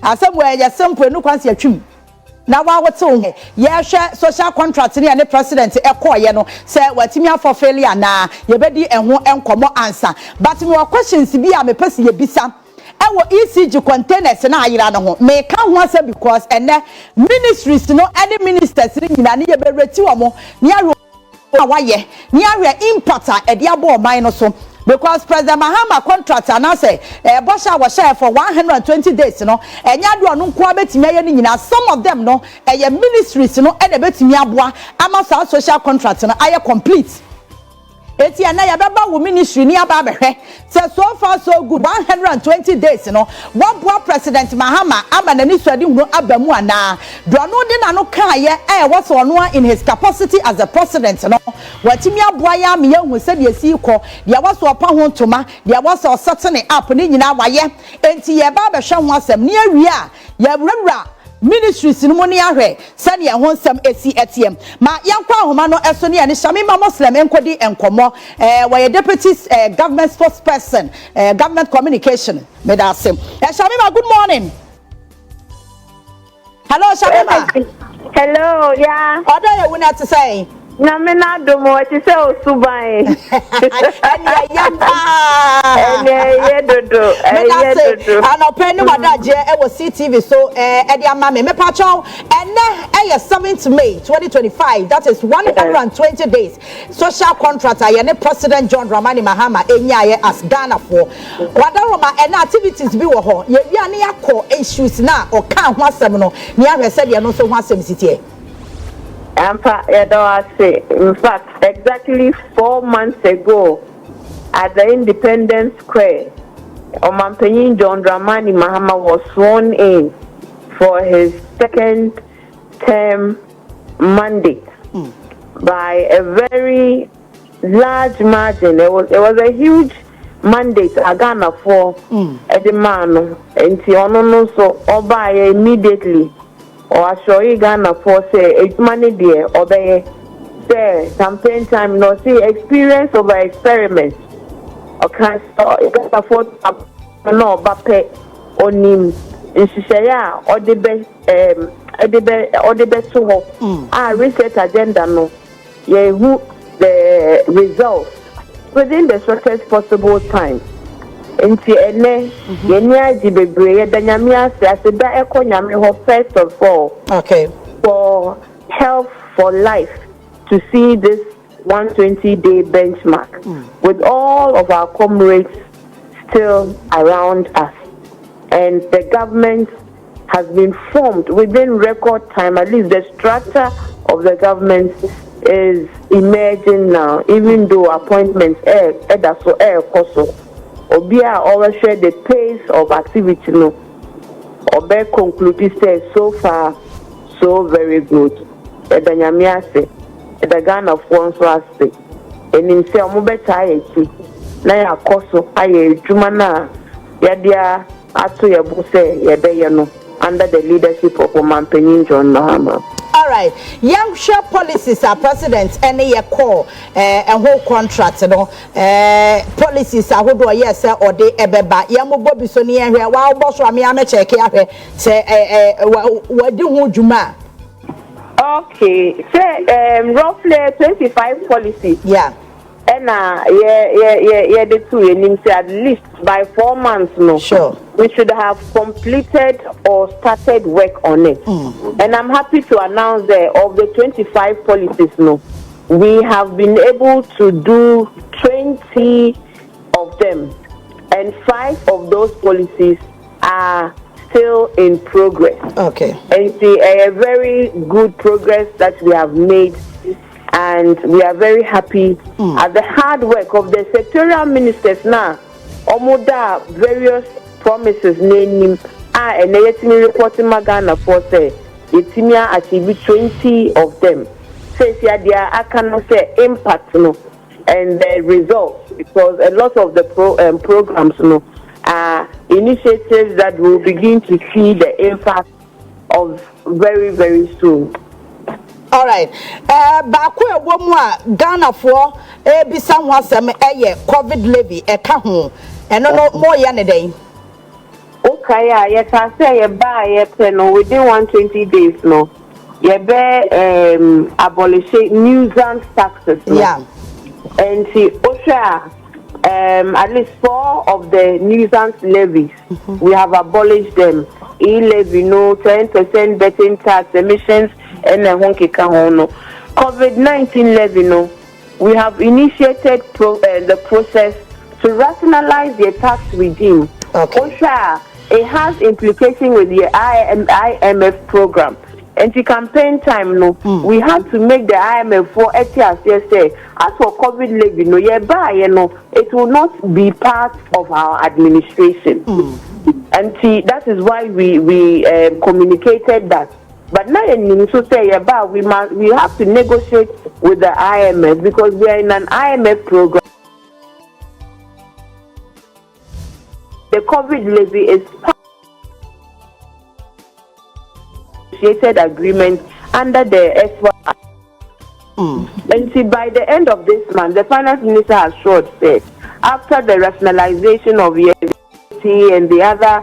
asem we ya simple no kwanse atwim na wa wote wo ye hwe social contract ne ne president ekoye no se watimi afọ failure na ye bedi eho enkomo answer but me questions bi a me pese ye bisa ewo ECG containers na ayira no ho me ka ho ase because ene ministries no any ministers ni nyina ne ye be reti wo mo ne awaye ne area importer e de abo oman no so because Prez Mahama contract anase bosha was share for 120 days no enya do no nko abetimi aye ni nyina some of them no eye ministries no e de betimi aboa ama social contract no aye complete eti na ya beba wo ministry ni aba behwe say so far so good 120 days no one poor president Mahama aba na ni suade hunu abamu ana do no de na no kan ye was ono in his capacity as a president no watimi aboa ya me hu se de si ko de was opa ho ntoma de was o setting up ni nyina waye enti ye ba behwe ho asem ni awie a ya wura ministries no money ahwe sane ya honsam esi etiem ma yankwa ahoma no eso ne ya ni Shamima Muslim enkodi enkomo were deputy government spokesperson government communication medasem Shamima, good morning. Hello Shamima. Hello, yeah. Odo ya wuna to say na me na do mo ti se osuban ene yampa ene yedodo anopeni wadaje e wo CTV so e de ama me pa chow ene 7th May 2025 that is 120 days social contract aye ne President John Dramani Mahama enyaye as Ghana for wadaroma ene activities bi wo ho ye bia ne yakọ issues na o kan ho asem no ne ahwese de no so ho asem sitie. In fact, exactly 4 months ago, at the Independence Square, Omanpenyin John Dramani Mahama was sworn in for his second term mandate by a very large margin. It was a huge mandate Ghana for Edimano, and Tionono so Oba immediately. Or show you Ghana for say it's money there or they say campaign time no see experience over experiment or can't afford no bape on him in Shishaya or the best so research agenda no yeah who the results within the shortest possible time. Enti ene yenya jibebre danyamia se aseda ekonyame ho first of all okay for health for life to see this 120-day benchmark with all of our comrades still around us, and the government has been formed within record time. At least the structure of the government is emerging now, even though appointments koso Obia always share the pace of activity no. Obe conclude say so far so very good. Edanyamiase, Edagana of so ase. And in say omubeta eti. Na ya koso aye jumana yadia atu yebuse yebe no under the leadership of Omanpenyin John Mahama. All right, young share policies are president any year call a whole contract no policies are who do yes or they ebeba yamu bobi so ni here wa boss wa me am check here say we do hu juma. Okay, say roughly 25 policies. Yeah. And yeah, the two and say at least by 4 months no. Sure. We should have completed or started work on it. And I'm happy to announce that of the 25 policies no, we have been able to do 20 of them, and 5 of those policies are still in progress. Okay. And it's a very good progress that we have made. And we are very happy at the hard work of the sectorial ministers now. Omoda various promises name and yetimi reporting Magana for say yetimia achieve 20 of them. Says there I cannot say impact no and the results, because a lot of the programs no are initiatives that will begin to see the impact of very, very soon. All right. Baku ebomu a Ghana for bisa ho asem eye COVID levy e ka ho. Eno no mo ya ne den. Okay, Kaya, you can say you buy no within 120 days, no. You be abolishing nuisance taxes. No? Yeah. And see, OSHA, at least 4 of the nuisance levies, we have abolished them. E-levy, no, 10% betting tax, emissions, and the COVID-19 levy, no. We have initiated the process to rationalize the tax regime. Okay. OSHA, it has implication with the IMF program. And the campaign time, no, we had to make the IMF for ETIAS, say, as for COVID levy, no, it will not be part of our administration. And see, that is why we communicated that. But now you so say we have to negotiate with the IMF because we are in an IMF program. The COVID levy is part of the negotiated agreement under the S1. And see, by the end of this month, the finance minister has said after the rationalization of VAT and the other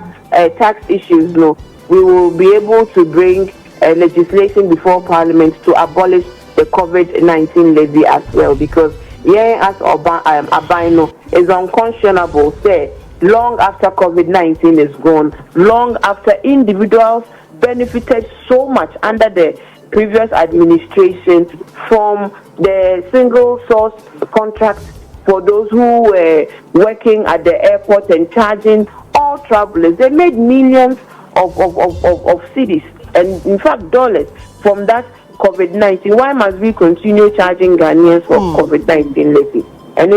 tax issues, no, we will be able to bring legislation before Parliament to abolish the COVID-19 levy as well, because as Abino is unconscionable, say, long after COVID-19 is gone, long after individuals benefited so much under the previous administration from the single source contract for those who were working at the airport and charging all travelers. They made millions of cedis and in fact dollars from that COVID-19. Why must we continue charging Ghanaians for COVID-19 levy? And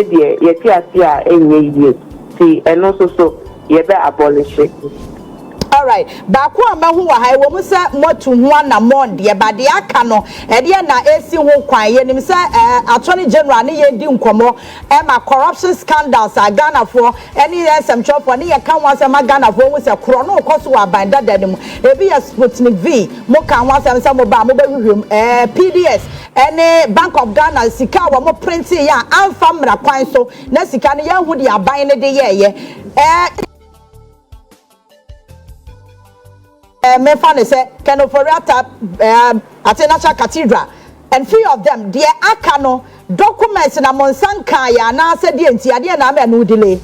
and also so you better abolish it. All right. Baku amahu wa hai wo mu se motu ho na monde ye bade aka no e de na esi ho kwan ye nim se attorney general ne ye di nkomo e ma corruption scandals a Ghana for any some chop for ne ye kan wan se ma Ghana for mu se kro no koso wa banda danim e bi ya Sputnik V mo kan wan se mo ba mo ba hwehwem PDS any Bank of Ghana sika wa mo print ya amfa mra kwan so na sika ne ye hu de aban ne de ye Mefane say Kenoforiata Atenacha Cathedral and 3 of them dear akano documents na monsanka ya na said the ade na me no delay.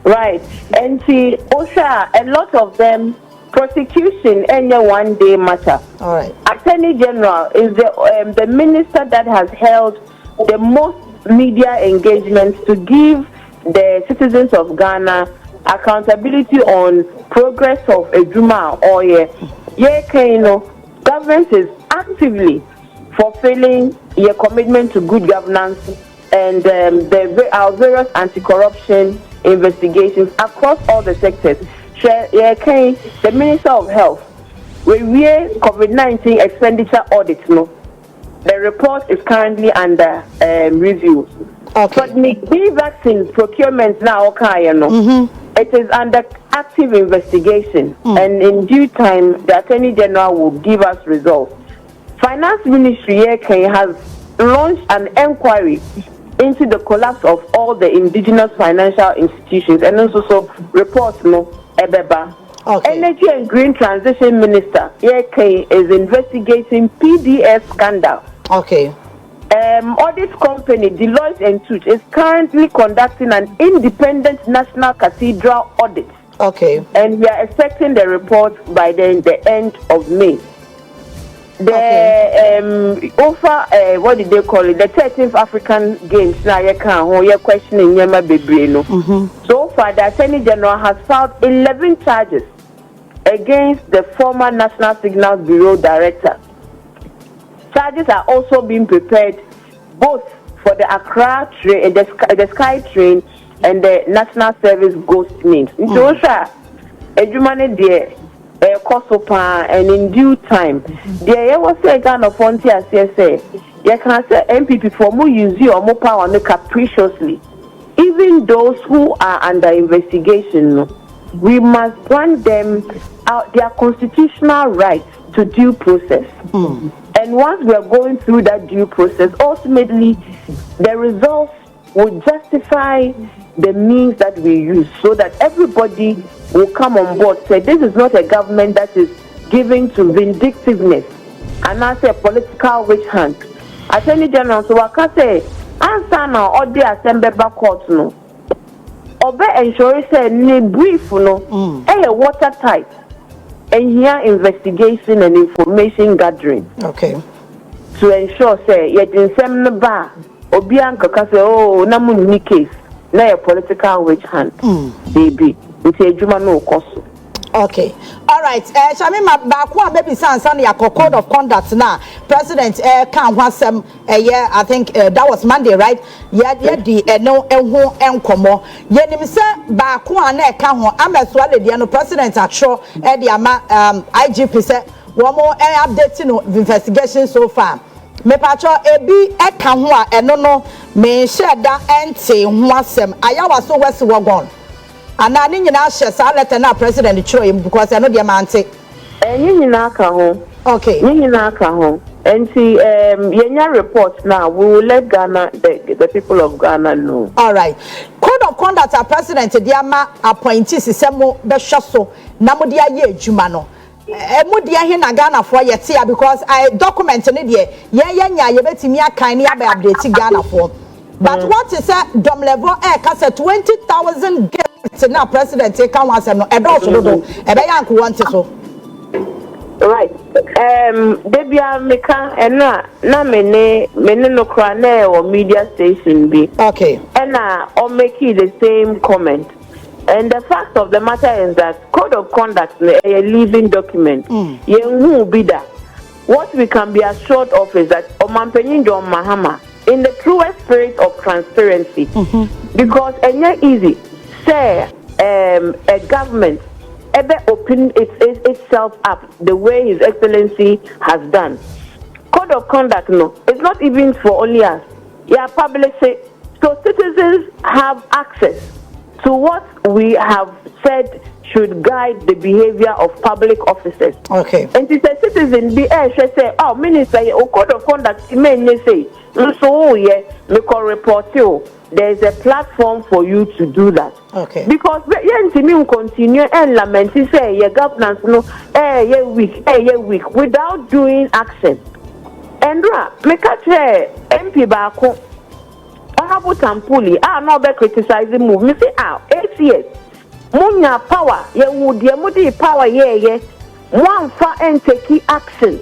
Right. And see OSHA, a lot of them prosecution any one day matter. All right. Attorney General is the minister that has held the most media engagements to give the citizens of Ghana accountability on progress of Ejuma or government is actively fulfilling your commitment to good governance and our various anti-corruption investigations across all the sectors. The Minister of Health, we COVID-19 expenditure audit. No, the report is currently under review. Okay. But the vaccine procurement now, it is under active investigation, and in due time, the Attorney General will give us results. Finance Ministry has launched an inquiry into the collapse of all the indigenous financial institutions, and also reports Ebeba. Okay. Energy and Green Transition Minister is investigating PDF scandal. Okay. Audit company Deloitte & Touche is currently conducting an independent national cathedral audit. Okay. And we are expecting the report by the end of May. The what did they call it? The 13th African Games. Now you're questioning Yema Bebreno. So far, the Attorney General has filed 11 charges against the former National Signals Bureau Director. Charges are also being prepared both for the Accra train, the Sky train, and the National Service Ghost names. So, Ejumane de Kosopa, and in due time, there was a Ghana Frontier say, you can say MPP for more use or more power capriciously. Even those who are under investigation, we must grant them their constitutional right to due process. And once we are going through that due process, ultimately the results will justify the means that we use so that everybody will come on board. Say this is not a government that is giving to vindictiveness and not a political witch hunt. Attorney General, so I can say, answer now all the assembly back court no. Obe ensure say ni brief no, watertight. And here investigation and information gathering. Okay. To ensure say yet in some bar obi anka ka say oh na munni case na a political witch hunt. Baby, it's a juma no koso. Okay. All right. Shamima Bakwa maybe sansan ya code of conduct na president kan wasem yeah I think that was Monday, right? Yeah di no enho enkomo. Ye nim se Bakwa na ka ho ameso le dia no president atro di ama IGP se wo mo update no investigation so far. Me pacho ebi eka ho a eno no me sheda ente ho asem ayawa so wesi wagon. And I need to share letter now, President Troy, because I know the amount. You okay. You and see, your reports now. We will let Ghana, the people of Ghana know. All right. Code of conduct, our president, the ama appointees, Semo Beshaso, Namudia Ye Jumano. Mudia Hina Ghana for Yetia, because I documented it here. Yeah, you bet me a kind of update Ghana for. But what is that dom level air? Cause 20,000 gifts now president take on once and no right. Debia Meka and na mene no crane or media station be. Okay. And or make the same comment. And the fact of the matter is that code of conduct is a living document. Yengu bida. What we can be assured of is that Prez Mahama, in the truest spirit of transparency, because it's not easy. Say a government ever open itself up the way His Excellency has done. Code of conduct, no, it's not even for only us. Yeah, public say so citizens have access to what we have said should guide the behavior of public officers. Okay. And it's a citizen be should say, oh, minister, code of conduct, may say, so yeah, me can report you. There is a platform for you to do that. Okay. Because you continue and lament, say, your governance, no, weak, without doing action. And me catch MP Bako, Honorable Tampuli, no be criticizing move. Me say, ACS. Munya power, ye would power, one far and take action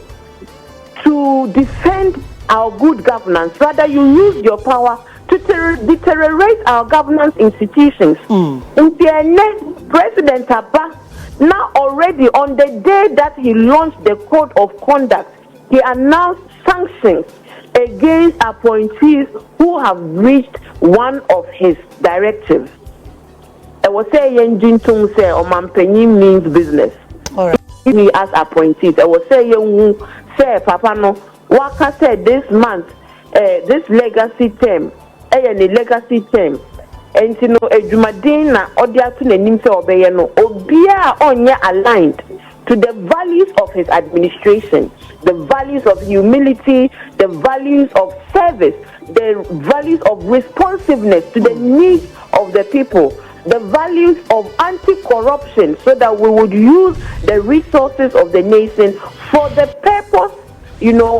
to defend our good governance. Rather, you use your power to deteriorate our governance institutions. President Abba, now already on the day that he launched the code of conduct, he announced sanctions against appointees who have breached one of his directives. I was saying, Jintung say, Omampeni means business. All right. Me as appointees. I was saying, say, Papa no, Waka said this month, this legacy term, the legacy term, and you know, Jumadina, Odiatu, and Nimse Obeyano, Obia Onya aligned to the values of his administration, the values of humility, the values of service, the values of responsiveness to the needs of the people, the values of anti-corruption, so that we would use the resources of the nation for the purpose,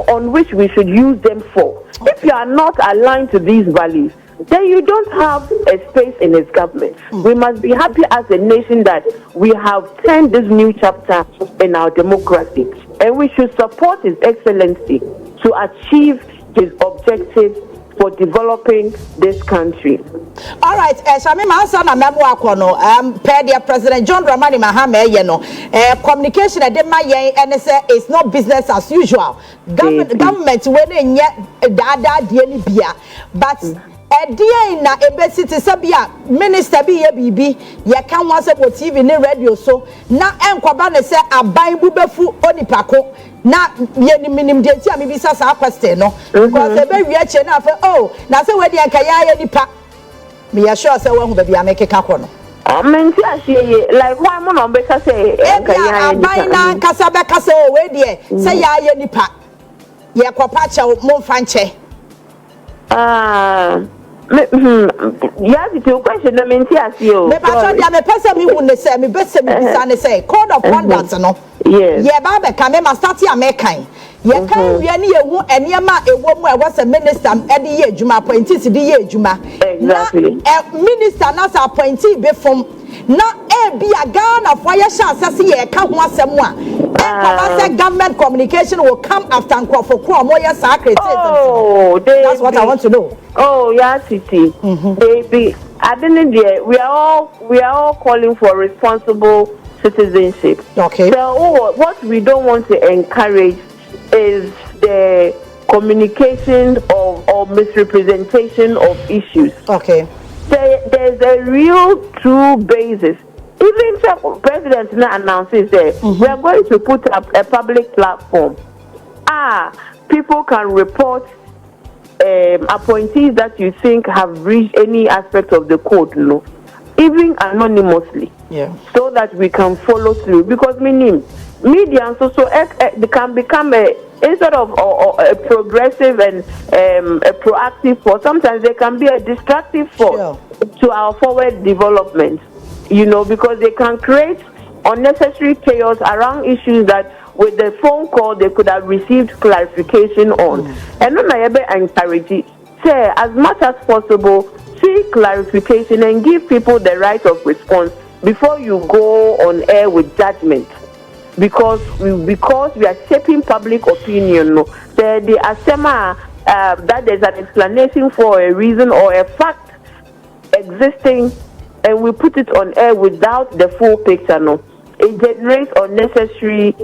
on which we should use them for. If you are not aligned to these values, then you don't have a space in his government. We must be happy as a nation that we have turned this new chapter in our democracy, and we should support His Excellency to achieve his objectives for developing this country. All right, Shamima Muslim Speaks, President John Dramani Mahama, communication and it's not business as usual. Government when yet but dear na ebesiti sabia minister bi ye bibi ye kan wan say TV ne radio so na enkwaba ne say aban bubefu onipako na ye ni minim de ti ami bisa sa question no because e be wi che na fa na say we de anka ya nipa me ya sure say we hu ba bia mekeka ko no amenti ahie like why mo no be ka say anka ya nipa aban na kasa be kasa we de say ya nipa ye kopa che mo fa nche Yaa Titi, question na menti asio. Me pacho dia me pese me hu ne say me bese me bisa ne say code of conduct no. Yes. Ye ba be kan me ma start ya me kan. Ye kan wi ani ye hu enema ewo mu e was a minister e de ye adwuma appointee si de ye adwuma. Exactly. Na minister na sa appointee be from na e bia Ghana for ye sha asase ye ka ho asem a government communication will come after Oh, that's what I want to know. Oh, Yaa Titi. Baby, I didn't hear. We are all calling for responsible citizenship. Okay. So what we don't want to encourage is the communication or misrepresentation of issues. Okay. There's a real true basis. Even the president now announces that we are going to put up a public platform. People can report appointees that you think have breached any aspect of the code, even anonymously, so that we can follow through. Because media and they can become instead of a progressive and a proactive force, sometimes they can be a destructive force to our forward development. Because they can create unnecessary chaos around issues that with the phone call they could have received clarification on. And then I encourage it, say as much as possible, seek clarification and give people the right of response before you go on air with judgment. Because we are shaping public opinion. The asema that there's an explanation for a reason or a fact existing, and we put it on air without the full picture, it generates unnecessary,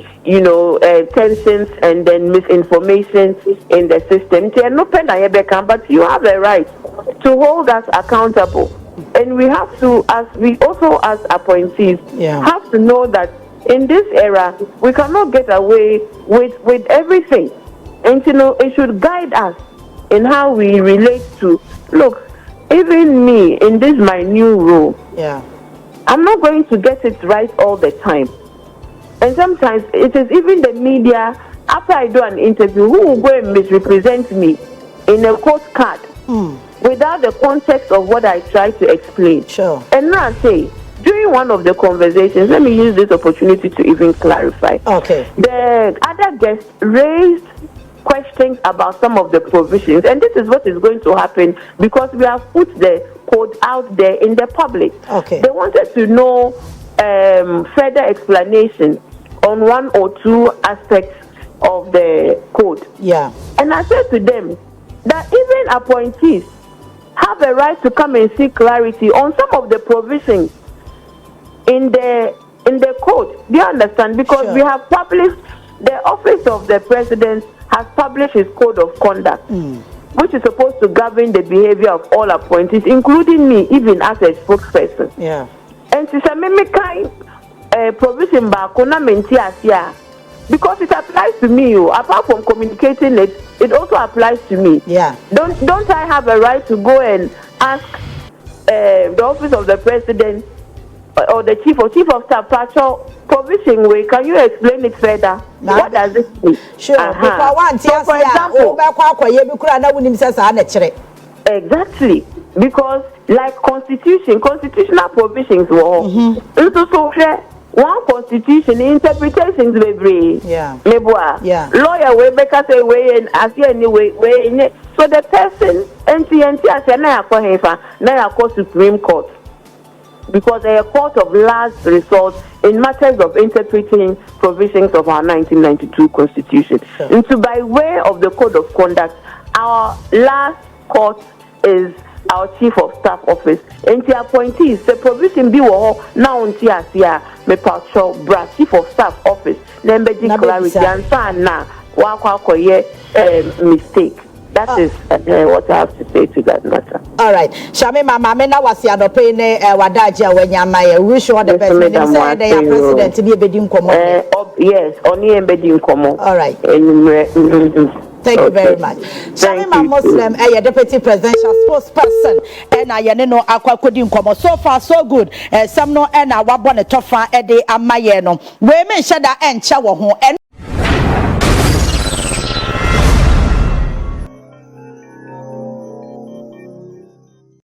tensions and then misinformation in the system. But you have a right to hold us accountable, and we have to, as appointees, have to know that in this era we cannot get away with everything, and it should guide us in how we relate to. Look. Even me, in this my new role, I'm not going to get it right all the time. And sometimes it is even the media, after I do an interview, who will go and misrepresent me in a postcard without the context of what I try to explain. Sure. And now I say, during one of the conversations, let me use this opportunity to even clarify. Okay. The other guests raised questions about some of the provisions, and this is what is going to happen because we have put the code out there in the public. Okay. They wanted to know further explanation on one or two aspects of the code. Yeah. And I said to them that even appointees have a right to come and seek clarity on some of the provisions in the code. Do you understand? Because we have published, the office of the president has published his code of conduct, which is supposed to govern the behavior of all appointees, including me, even as a spokesperson. Yeah. And to say, provision because it applies to me. Apart from communicating it, it also applies to me. Yeah. Don't I have a right to go and ask the office of the president or the chief of staff, provision way? Can you explain it further? What does it mean? Sure. So for example, exactly, because like constitutional provisions were one constitution interpretations very lawyer way because way and as anyway way so the person NTNT as na Supreme Court, because they are a court of last resort in matters of interpreting provisions of our 1992 Constitution. And so by way of the Code of Conduct, our last court is our Chief of Staff Office. And the appointees, the provision be now on TSA, me patrol, Chief of Staff Office, then be clarity and na mistake. That is what I have to say to that matter. All right. Shamima Muslim was your opinion. Wadaja when you may wish you all the best. They are president to be bedding common. Yes, only embedding common. All right. Thank you very much. Shamima Muslim, a deputy presidential spokesperson, and I know aqua couldn't come. So far, so good. Some no and I wabon a tofa a day a mayeno. Women shada and chawa home.